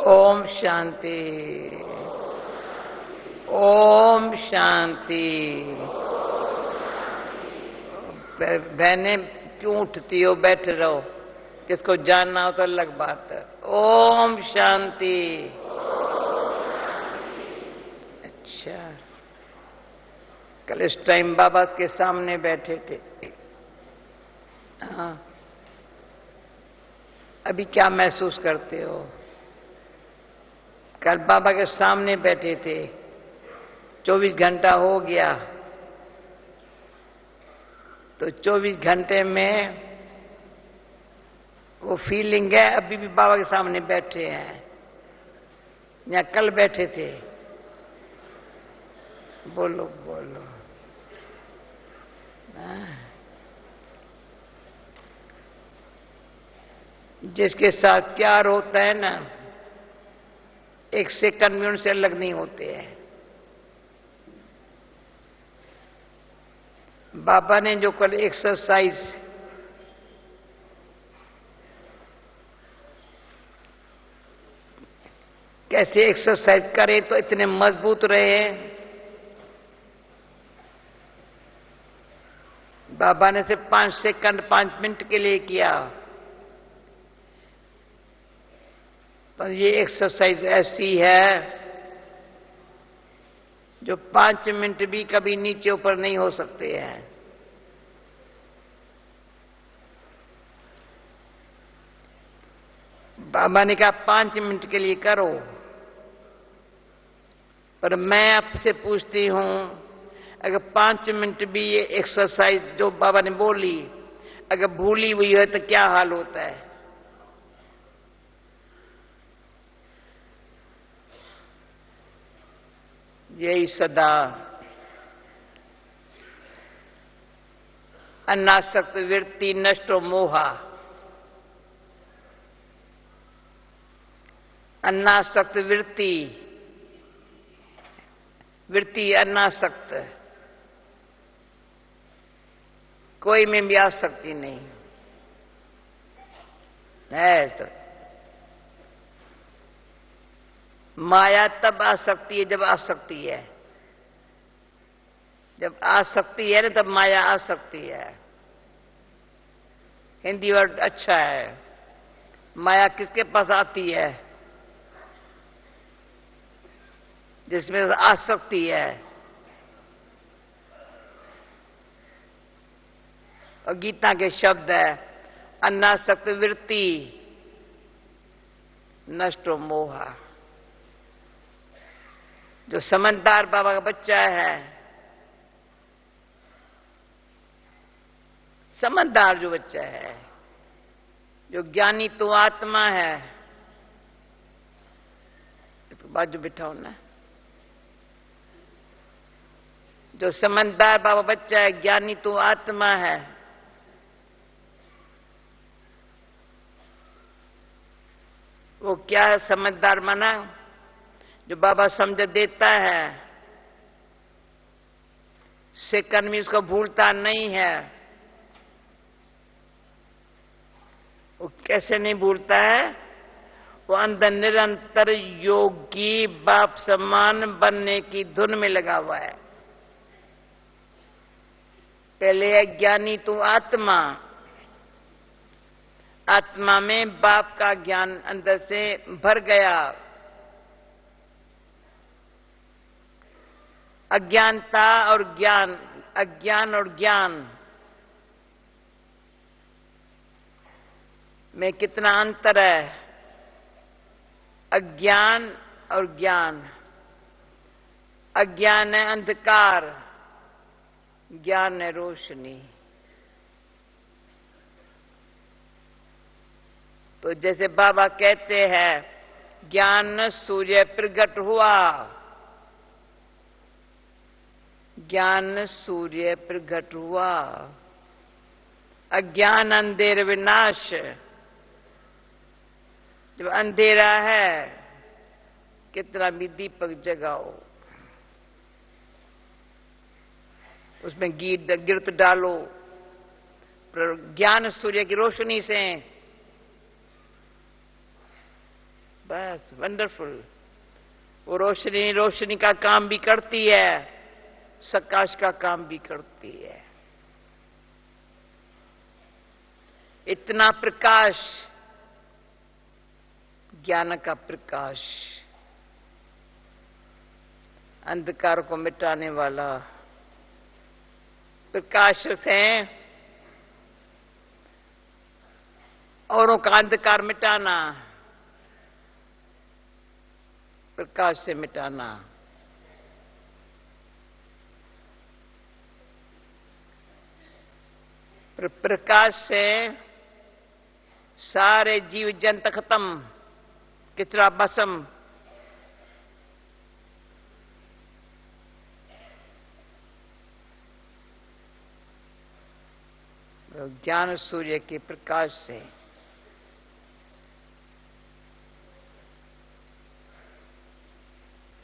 ओम शांति। ओम शांति। बहने क्यों उठती हो? बैठे रहो। किसको जानना हो तो अलग बात है। ओम शांति। अच्छा, कल इस टाइम बाबा के सामने बैठे थे। हाँ, अभी क्या महसूस करते हो? कल बाबा के सामने बैठे थे, 24 घंटा हो गया, तो 24 घंटे में वो फीलिंग है अभी भी बाबा के सामने बैठे हैं या कल बैठे थे? बोलो बोलो। जिसके साथ प्यार होता है ना, एक सेकंड में उनसे अलग नहीं होते हैं। बाबा ने जो कल एक्सरसाइज कैसे एक्सरसाइज करे तो इतने मजबूत रहे। बाबा ने सिर्फ 5 सेकंड 5 मिनट के लिए किया, पर ये एक्सरसाइज ऐसी है जो 5 मिनट भी कभी नीचे ऊपर नहीं हो सकते हैं। बाबा ने कहा 5 मिनट के लिए करो, पर मैं आपसे पूछती हूं, अगर 5 मिनट भी ये एक्सरसाइज जो बाबा ने बोली अगर भूली हुई है तो क्या हाल होता है? यही सदा अनासक्त वृत्ति नष्टो मोहा। अनासक्त वृत्ति, वृत्ति अनासक्त, कोई में भी आसक्ति नहीं है। सर, माया तब आसक्ति है जब आसक्ति है। जब आसक्ति है ना तब माया आसक्ति है। हिंदी वर्ड अच्छा है। माया किसके पास आती है? जिसमें आसक्ति है। और गीता के शब्द है अनासक्त वृत्ति नष्टो मोहा। जो समझदार बाबा का बच्चा है, समझदार जो बच्चा है, जो ज्ञानी तो आत्मा है, इसको बाजू बिठाओ ना। जो समझदार बाबा बच्चा है, ज्ञानी तो आत्मा है, वो क्या है? समझदार माना जो बाबा समझ देता है, सेकंड में उसको भूलता नहीं है। वो कैसे नहीं भूलता है? वो अंदर निरंतर योगी बाप समान बनने की धुन में लगा हुआ है। पहले है ज्ञानी तू आत्मा, आत्मा में बाप का ज्ञान अंदर से भर गया। अज्ञानता और ज्ञान, अज्ञान और ज्ञान में कितना अंतर है? अज्ञान और ज्ञान। अज्ञान है अंधकार, ज्ञान है रोशनी। तो जैसे बाबा कहते हैं ज्ञान सूर्य प्रगट हुआ, ज्ञान सूर्य प्रगट हुआ। अज्ञान अंधेर विनाश। जब अंधेरा है कितना भी दीपक जगाओ, उसमें गिरत डालो, पर ज्ञान सूर्य की रोशनी से बस वंडरफुल। वो रोशनी रोशनी का काम भी करती है, प्रकाश का काम भी करती है। इतना प्रकाश, ज्ञान का प्रकाश, अंधकार को मिटाने वाला प्रकाश है। औरों का अंधकार मिटाना, प्रकाश से मिटाना। प्रकाश से सारे जीव जंतु खत्म, किचरा भस्म। ज्ञान सूर्य के प्रकाश से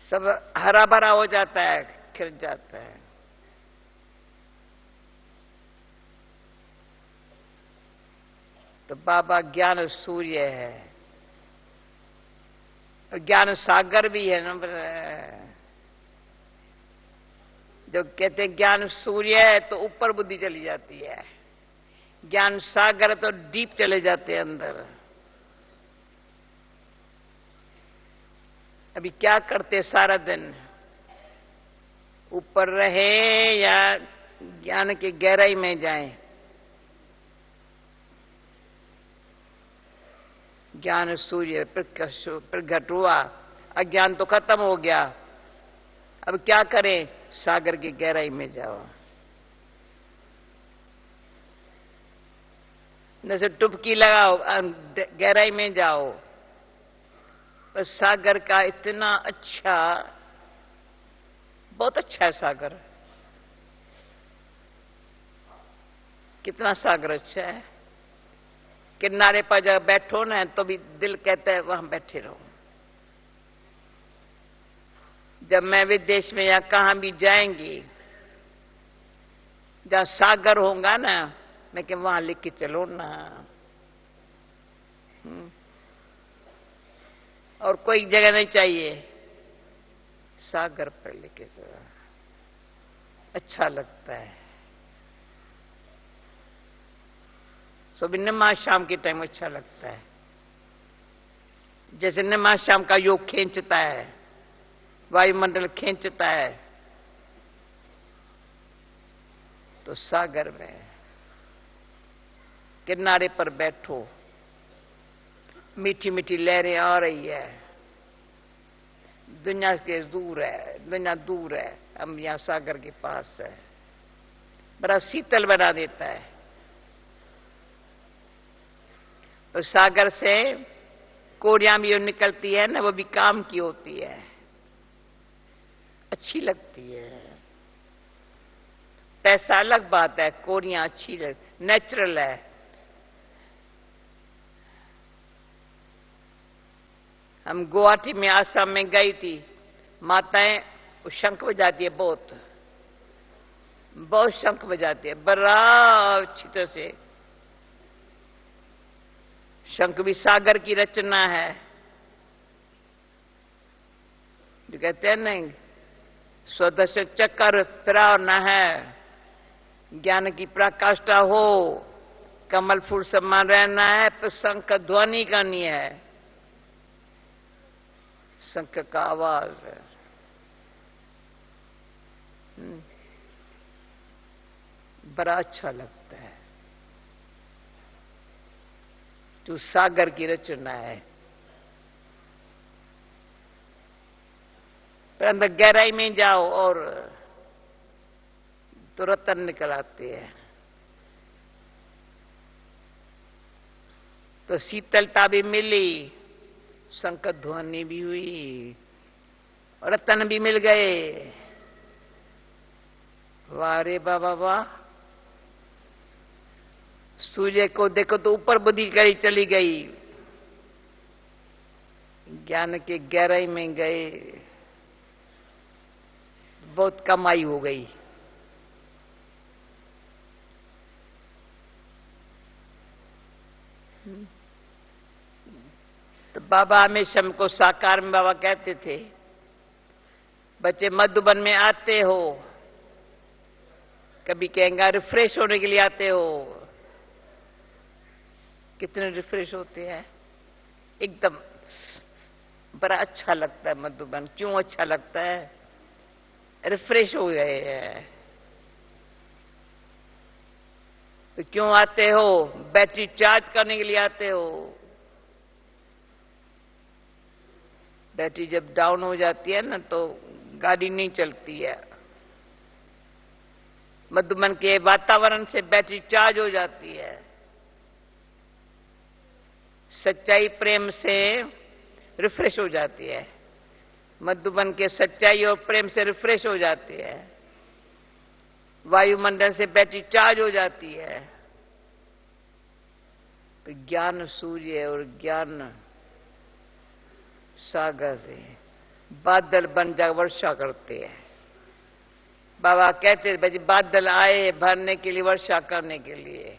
सब हरा भरा हो जाता है, खिल जाता है। तो बाबा ज्ञान सूर्य है, ज्ञान सागर भी है ना। जो कहते हैं ज्ञान सूर्य है तो ऊपर बुद्धि चली जाती है, ज्ञान सागर तो डीप चले जाते हैं अंदर। अभी क्या करते सारा दिन, ऊपर रहे या ज्ञान की गहराई में जाएं? ज्ञान सूर्य प्रकट हुआ, अज्ञान तो खत्म हो गया। अब क्या करें? सागर की गहराई में जाओ। जैसे डुबकी लगाओ, गहराई में जाओ। बस सागर का इतना अच्छा, बहुत अच्छा है सागर। कितना सागर अच्छा है। किनारे पर जब बैठो ना तो भी दिल कहता है वहां बैठे रहो। जब मैं विदेश में या कहां भी जाएंगी, जहां सागर होगा ना, मैं कि वहां लेके चलो ना। और कोई जगह नहीं चाहिए, सागर पर लेके चलो, अच्छा लगता है। सुबह नमाज शाम के टाइम अच्छा लगता है। जैसे नमाज शाम का योग खींचता है, वायुमंडल खींचता है, तो सागर में किनारे पर बैठो, मीठी मीठी लहरें आ रही है। दुनिया के दूर है, दुनिया दूर है, हम यहां सागर के पास है। बड़ा शीतल बना देता है। तो सागर से कोरियां भी निकलती है ना, वो भी काम की होती है, अच्छी लगती है। पैसा अलग बात है, कोरियां अच्छी नेचुरल है। हम गुवाहाटी में आसाम में गई थी, माताएं शंख बजाती है, बहुत बहुत शंख बजाती है, बड़ा अच्छी तरह से। शंख भी सागर की रचना है। जो कहते हैं नहीं, स्वदर्श चक्कर फिराव न है, ज्ञान की प्रकाष्ठा हो, कमल फूल समान रहना है, पर शंख ध्वनि करनी है, शंख का आवाज है। बड़ा अच्छा लगता है। जो सागर की रचना है, पर अंदर गहराई में जाओ और तो रतन निकल आते हैं। तो शीतलता भी मिली, शंख ध्वनि भी हुई, और रतन भी मिल गए। वाह रे बाबा वाह। सूर्य को देखो तो ऊपर बुद्धि करी चली गई, ज्ञान के गहराई में गए, बहुत कमाई हो गई। तो बाबा हमेशा हमको साकार में बाबा कहते थे, बच्चे मधुबन में आते हो, कभी कहेंगे रिफ्रेश होने के लिए आते हो। कितने रिफ्रेश होते हैं, एकदम बड़ा अच्छा लगता है मधुबन। क्यों अच्छा लगता है? रिफ्रेश हो गए हैं। तो क्यों आते हो? बैटरी चार्ज करने के लिए आते हो। बैटरी जब डाउन हो जाती है ना तो गाड़ी नहीं चलती है। मधुबन के वातावरण से बैटरी चार्ज हो जाती है। सच्चाई प्रेम से रिफ्रेश हो जाती है। मधुबन के सच्चाई और प्रेम से रिफ्रेश हो जाती है। वायुमंडल से बैटरी चार्ज हो जाती है। तो ज्ञान सूर्य और ज्ञान सागर से बादल बन जा वर्षा करते हैं। बाबा कहते भाई बादल आए भरने के लिए, वर्षा करने के लिए।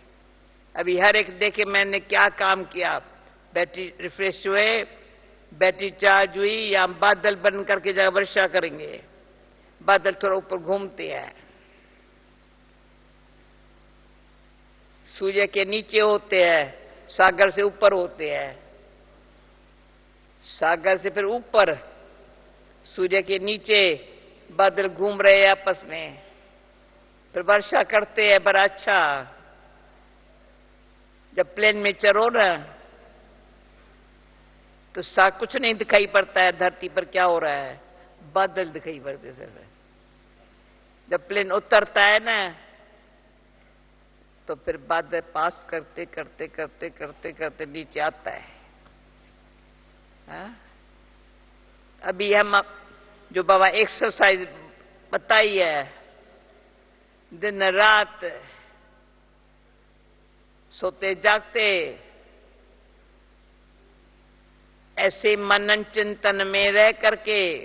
अभी हर एक देखे मैंने क्या काम किया। बैटरी रिफ्रेश हुए, बैटरी चार्ज हुई, या बादल बन करके जगह वर्षा करेंगे। बादल थोड़ा ऊपर घूमते हैं, सूर्य के नीचे होते हैं, सागर से ऊपर होते हैं, सागर से फिर ऊपर, सूर्य के नीचे बादल घूम रहे हैं आपस में, फिर वर्षा करते हैं। बड़ा अच्छा। जब प्लेन में चढ़ो ना तो कुछ नहीं दिखाई पड़ता है धरती पर क्या हो रहा है, बादल दिखाई पड़ते सिर्फ। जब प्लेन उतरता है ना तो फिर बादल पास करते करते करते करते करते नीचे आता है। अभी हम जो बाबा एक्सरसाइज बताई है, दिन रात सोते जागते ऐसे मनन चिंतन में रह करके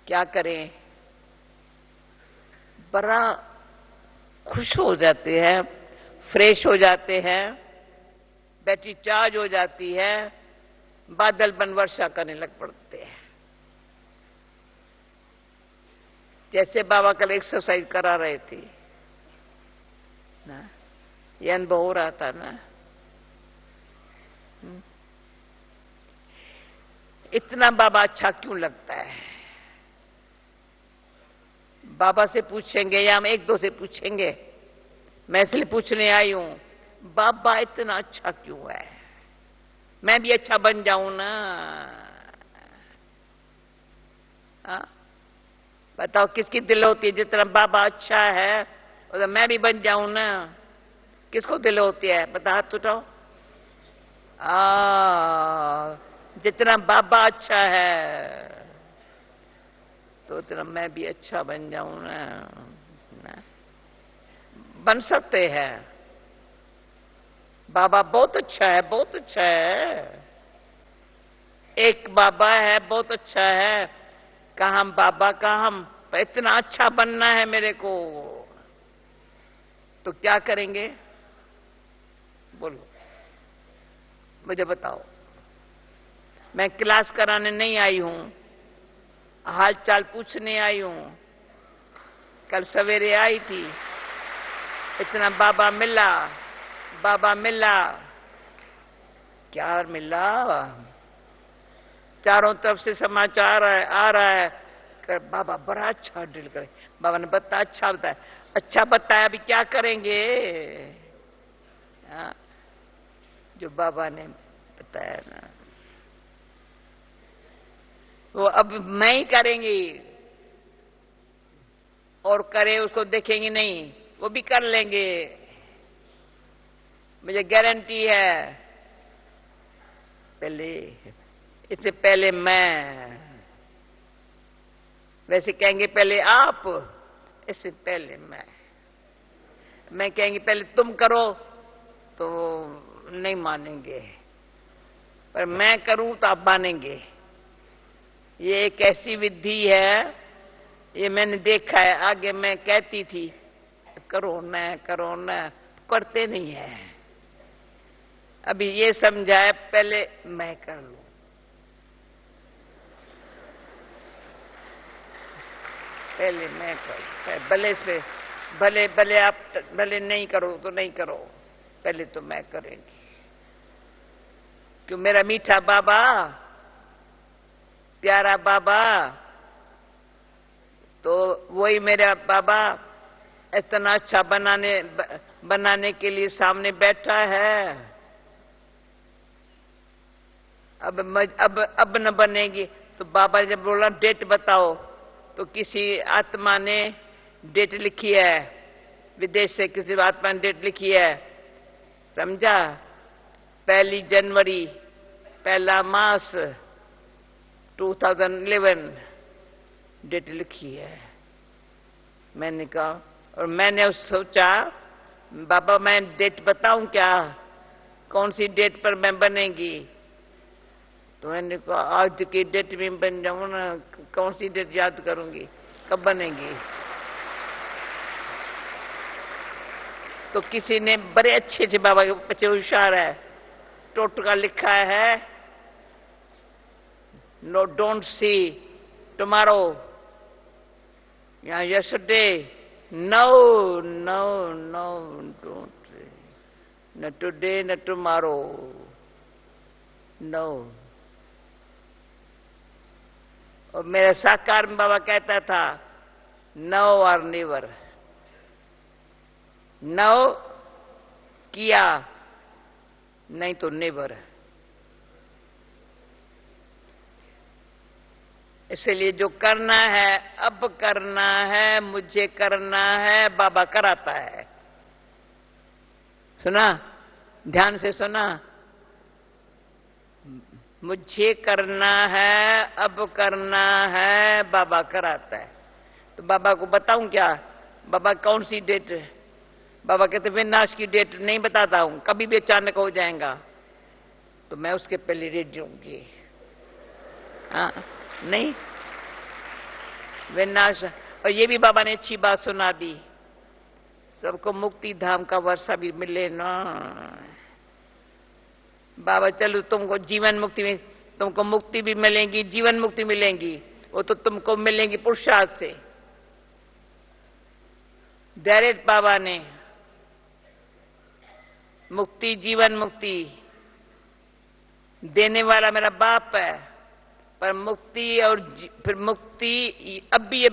क्या करें, बड़ा खुश हो जाते हैं, फ्रेश हो जाते हैं, बैटरी चार्ज हो जाती है, बादल बन वर्षा करने लग पड़ते हैं। जैसे बाबा कल एक्सरसाइज करा रहे थे ना, ये अनुभव हो रहा था ना। इतना बाबा अच्छा क्यों लगता है? बाबा से पूछेंगे या हम एक दो से पूछेंगे? मैं इसलिए पूछने आई हूं, बाबा इतना अच्छा क्यों है? मैं भी अच्छा बन जाऊं ना। बताओ किसकी दिल होती है जितना बाबा अच्छा है तो मैं भी बन जाऊं ना? किसको दिल होती है? बता, हाथ उठाओ। जितना बाबा अच्छा है तो उतना मैं भी अच्छा बन जाऊं ना। बन सकते हैं। बाबा बहुत अच्छा है, बहुत अच्छा है। एक बाबा है, बहुत अच्छा है। कहा हम बाबा का हम इतना अच्छा बनना है मेरे को, तो क्या करेंगे? बोलो, मुझे बताओ। मैं क्लास कराने नहीं आई हूं, हाल चाल पूछने आई हूं। कल सवेरे आई थी, इतना बाबा मिला, बाबा मिला। क्या मिला? चारों तरफ से समाचार आ रहा है कर बाबा बड़ा अच्छा डील करे। बाबा ने बताया, अच्छा बताया, अच्छा बताया, अभी क्या करेंगे? जो बाबा ने बताया ना वो अब मैं ही करेंगी, और करे उसको देखेंगे नहीं, वो भी कर लेंगे, मुझे गारंटी है। पहले इससे पहले मैं, वैसे कहेंगे पहले आप, इससे पहले मैं कहेंगे पहले तुम करो तो नहीं मानेंगे, पर मैं करूं तो आप मानेंगे। ये एक ऐसी विधि है, ये मैंने देखा है। आगे मैं कहती थी करो न करो न, करते नहीं है। अभी ये समझाए पहले मैं कर लूं, पहले मैं करूं, भले से भले भले आप भले नहीं करो तो नहीं करो, पहले तो मैं करेंगी। क्यों मेरा मीठा बाबा, प्यारा बाबा, तो वही मेरा बाबा इतना अच्छा बनाने के लिए सामने बैठा है। अब न बनेगी तो बाबा जब बोला डेट बताओ, तो किसी आत्मा ने डेट लिखी है, विदेश से किसी आत्मा ने डेट लिखी है, समझा? 1 जनवरी, पहला मास 2011 डेट लिखी है। मैंने कहा, और मैंने सोचा बाबा मैं डेट बताऊं क्या, कौन सी डेट पर मैं बनेगी? तो मैंने कहा आज की डेट में बन जाऊं ना, कौन सी डेट याद करूंगी, कब बनेगी? तो किसी ने बड़े अच्छे थे बाबा के बच्चे, होशियार है, टोटका लिखा है, नो डोंट सी टुमारो या yesterday, no no no don't, न टुडे न टुमारो, नो। और मेरा साकार में बाबा कहता था नो और नेवर, नो किया नहीं तो नेवर। इसलिए जो करना है अब करना है, मुझे करना है, बाबा कराता है। सुना, ध्यान से सुना, मुझे करना है, अब करना है, बाबा कराता है। तो बाबा को बताऊं क्या? बाबा कौन सी डेट? बाबा कहते विनाश की डेट नहीं बताता हूं, कभी भी अचानक हो जाएगा, तो मैं उसके पहले रेडी रहूंगी। हाँ नहीं, विनाश। और ये भी बाबा ने अच्छी बात सुना दी, सबको मुक्ति धाम का वर्षा भी मिले ना। बाबा चलो तुमको जीवन मुक्ति में, तुमको मुक्ति भी मिलेगी, जीवन मुक्ति मिलेगी, वो तो तुमको मिलेंगी पुरुषार्थ से। डायरेक्ट बाबा ने मुक्ति, जीवन मुक्ति देने वाला मेरा बाप है, पर मुक्ति और फिर मुक्ति अभी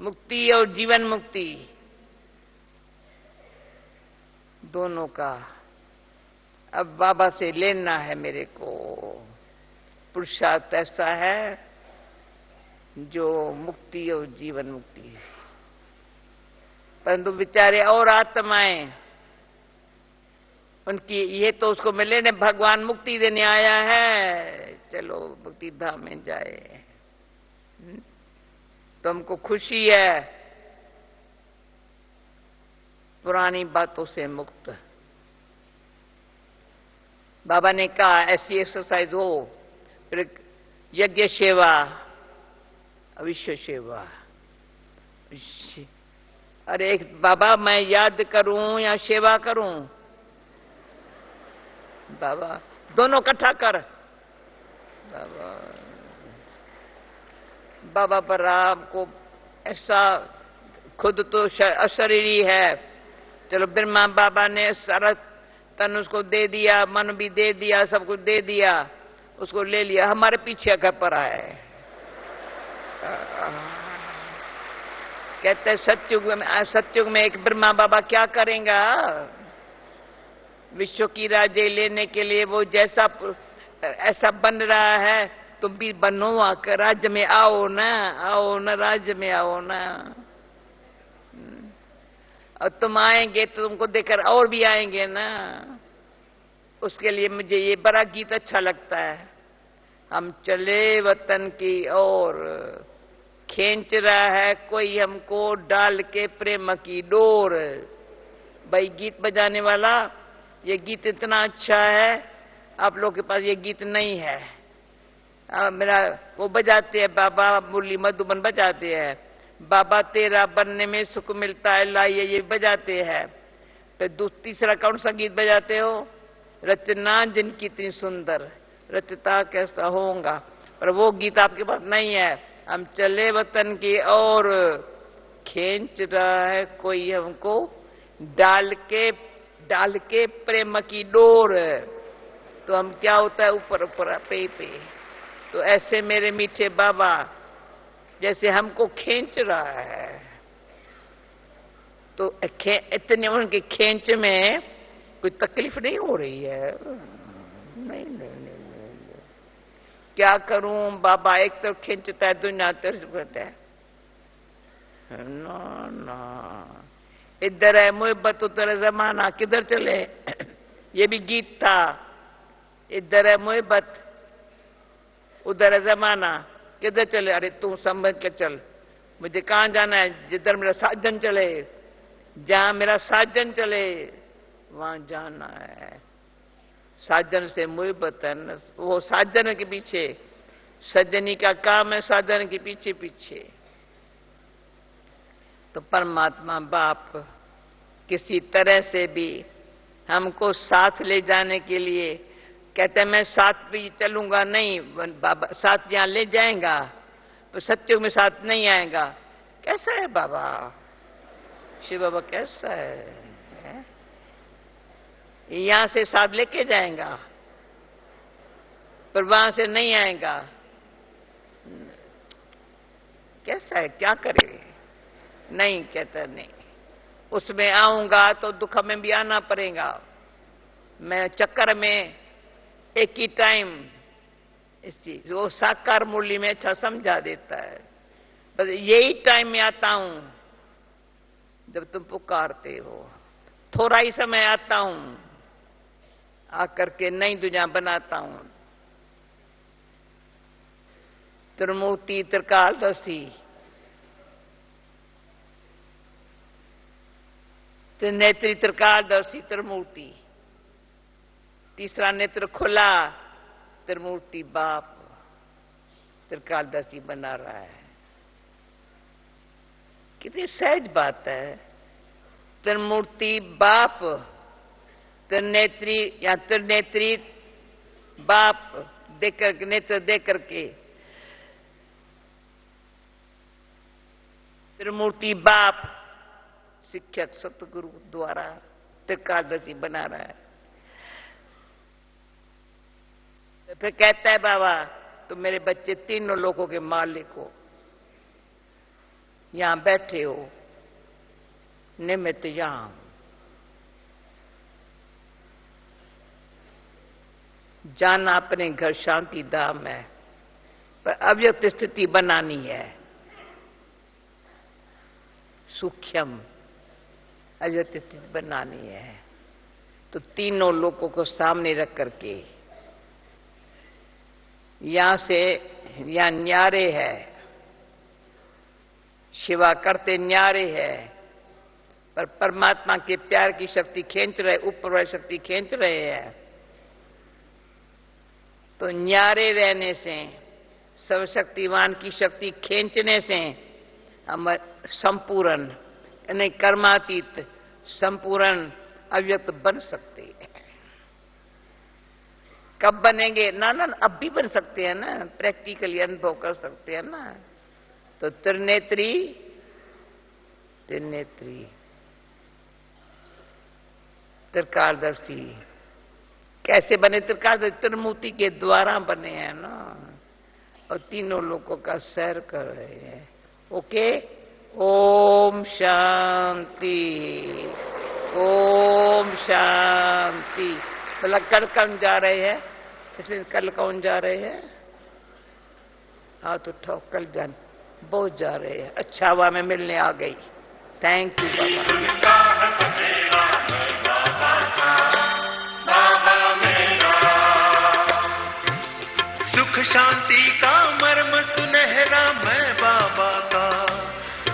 मुक्ति और जीवन मुक्ति दोनों का अब बाबा से लेना है मेरे को। पुरुषार्थ ऐसा है जो मुक्ति और जीवन मुक्ति है। परंतु बेचारे और आत्माएं, उनकी ये तो उसको मिले ने, भगवान मुक्ति देने आया है, चलो मुक्ति धाम में जाए। तो हमको खुशी है पुरानी बातों से मुक्त। बाबा ने कहा ऐसी एक्सरसाइज हो, फिर यज्ञ सेवा, विश्व सेवा। अरे एक बाबा मैं याद करूं या सेवा करूं? बाबा दोनों इकट्ठा कर। बाबा पर आपको ऐसा खुद तो अशरीरी है, चलो ब्रह्मा बाबा ने सारा तन उसको दे दिया, मन भी दे दिया, सब कुछ दे दिया, उसको ले लिया, हमारे पीछे घर पर आए। कहते हैं सत्युग में एक ब्रह्मा बाबा क्या करेगा? विश्व की राज्य लेने के लिए वो जैसा ऐसा बन रहा है, तुम भी बनो, आकर राज्य में आओ ना, राज्य में आओ ना। और तुम आएंगे तो तुमको देखकर और भी आएंगे ना। उसके लिए मुझे ये बड़ा गीत अच्छा लगता है, हम चले वतन की ओर, खींच रहा है कोई हमको डाल के प्रेम की डोर। भाई गीत बजाने वाला, ये गीत इतना अच्छा है, आप लोग के पास ये गीत नहीं है। मेरा वो बजाते हैं बाबा, मुरली मधुबन बजाते हैं, बाबा तेरा बनने में सुख मिलता है लाइए, ये बजाते हैं। तो तीसरा कौन सा गीत बजाते हो? रचना जिनकी इतनी सुंदर, रचता कैसा होगा। पर वो गीत आपके पास नहीं है। हम चले वतन की और खींच रहा है कोई हमको डाल के प्रेम की डोर। तो हम क्या होता है ऊपर ऊपर पे। तो ऐसे मेरे मीठे बाबा जैसे हमको खींच रहा है, तो इतने उनके खींच में कोई तकलीफ नहीं हो रही है। नहीं नहीं नहीं, नहीं। क्या करूं बाबा, एक तरफ खींचता है दुनिया तरफ कहता है ना ना, इधर है मोहब्बत उधर है जमाना, किधर चले? ये भी गीत था, इधर है मोहब्बत उधर है जमाना, किधर चले? अरे तू समझ के चल, मुझे कहां जाना है? जिधर मेरा साजन चले, जहां मेरा साजन चले वहां जाना है। साजन से मोहब्बत है न, वो साजन के पीछे, सजनी का काम है साजन के पीछे पीछे। तो परमात्मा बाप किसी तरह से भी हमको साथ ले जाने के लिए कहते हैं मैं साथ भी चलूंगा, नहीं बाबा साथ यहां ले जाएगा तो सत्युग में साथ नहीं आएगा। कैसा है बाबा? शिव बाबा कैसा है? यहां से साथ लेके जाएगा पर वहां से नहीं आएगा। कैसा है? क्या करे? नहीं कहता नहीं, उसमें आऊंगा तो दुख में भी आना पड़ेगा। मैं चक्कर में एक ही टाइम इस चीज वो साकार मुरली में अच्छा समझा देता है। बस यही टाइम में आता हूं जब तुम पुकारते हो, थोड़ा ही समय आता हूं, आकर के नई दुनिया बनाता हूं। त्रिमूर्ति त्रिकालदर्शी त्रिनेत्री त्रिकालदर्शी त्रिमूर्ति, तीसरा नेत्र खुला, त्रिमूर्ति बाप त्रिकालदर्शी बना रहा है। कितनी सहज बात है। त्रिमूर्ति बाप, त्रिनेत्री या त्रिनेत्री बाप देकर नेत्र देकर के त्रिमूर्ति बाप शिक्षक सतगुरु द्वारा त्रिकालदर्शी बना रहा है। तो फिर कहता है बाबा तुम मेरे बच्चे तीनों लोगों के मालिक हो, यहां बैठे हो, निमित्त यहां जाना अपने घर शांति धाम है, पर अव्यक्त स्थिति बनानी है। सूक्ष्म अव्यक्त स्थिति बनानी है। तो तीनों लोगों को सामने रख करके यहां से यहां न्यारे है, शिवा करते न्यारे है, पर परमात्मा के प्यार की शक्ति खींच रहे, ऊपर वाली शक्ति खींच रहे हैं। तो न्यारे रहने से, सर्वशक्तिवान की शक्ति खींचने से हम संपूर्ण यानी कर्मातीत संपूर्ण अव्यक्त बन सकते हैं। कब बनेंगे? ना ना अब भी बन सकते हैं ना, प्रैक्टिकली अनुभव कर सकते हैं ना। तो त्रिनेत्री त्रिनेत्री त्रिकालदर्शी कैसे बने? त्रिकालदर्शी त्रिमूर्ति के द्वारा बने हैं ना, और तीनों लोगों का सैर कर रहे हैं। ओके, ओम शांति, ओम शांति। बोला कल कौन जा रहे हैं? इसमें कल कौन जा रहे हैं? हाँ तो उठाओ, कल जान बहुत जा रहे हैं। अच्छा हुआ मैं मिलने आ गई। थैंक यू बाबा। सुख शांति का मर्म सुनहरा मैं बाबा का,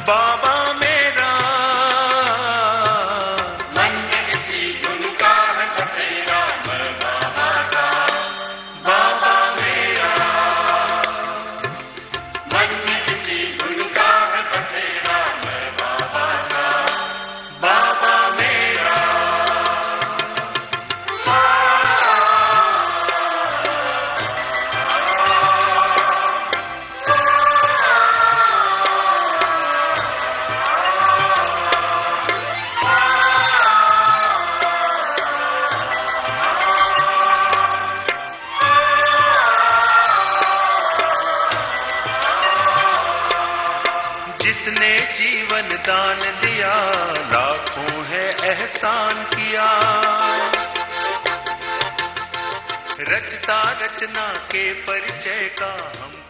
बाबा मेरा मन किसी धुन का है बसेरा मैं बाबा का, बाबा मेरा मन किसी धुन का है बसेरा मैं बाबा का, बाबा मेरा। ने जीवन दान दिया, लाखों है एहसान किया। रचता रचना के परिचय का हम